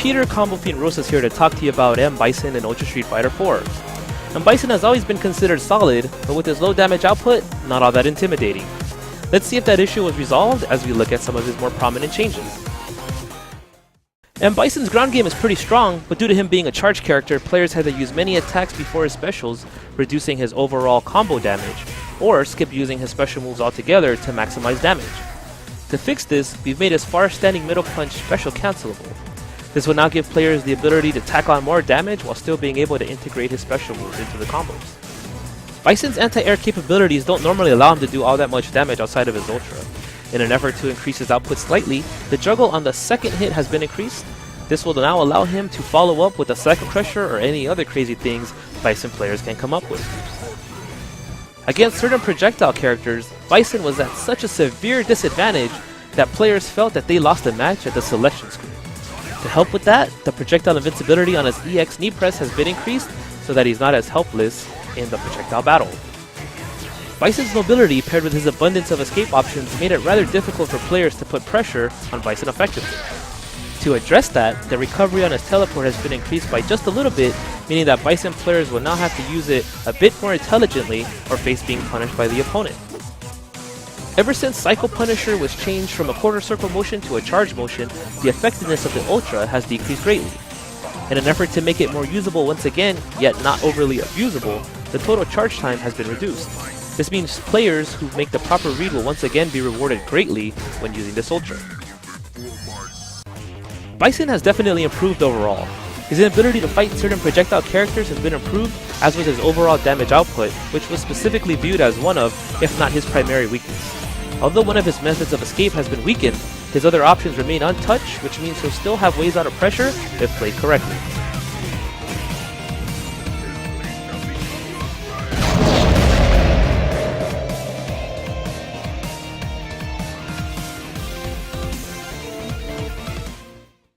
Peter, Combo Fiend Rose is here to talk to you about M. Bison in Ultra Street Fighter 4. M. Bison has always been considered solid, but with his low damage output, not all that intimidating. Let's see if that issue was resolved as we look at some of his more prominent changes. M. Bison's ground game is pretty strong, but due to him being a charge character, players had to use many attacks before his specials, reducing his overall combo damage, or skip using his special moves altogether to maximize damage. To fix this, we've made his far-standing middle punch special cancelable. This will now give players the ability to tack on more damage while still being able to integrate his special moves into the combos. Bison's anti-air capabilities don't normally allow him to do all that much damage outside of his ultra. In an effort to increase his output slightly, the juggle on the second hit has been increased. This will now allow him to follow up with a Psycho Crusher or any other crazy things Bison players can come up with. Against certain projectile characters, Bison was at such a severe disadvantage that players felt that they lost a match at the selection screen. To help with that, the projectile invincibility on his EX knee press has been increased so that he's not as helpless in the projectile battle. Bison's mobility paired with his abundance of escape options made it rather difficult for players to put pressure on Bison effectively. To address that, the recovery on his teleport has been increased by just a little bit, meaning that Bison players will now have to use it a bit more intelligently or face being punished by the opponent. Ever since Psycho Punisher was changed from a quarter circle motion to a charge motion, the effectiveness of the Ultra has decreased greatly. In an effort to make it more usable once again, yet not overly abusable, the total charge time has been reduced. This means players who make the proper read will once again be rewarded greatly when using this Ultra. Bison has definitely improved overall. His ability to fight certain projectile characters has been improved, as was his overall damage output, which was specifically viewed as one of, if not his primary weakness. Although one of his methods of escape has been weakened, his other options remain untouched, which means he'll still have ways out of pressure if played correctly.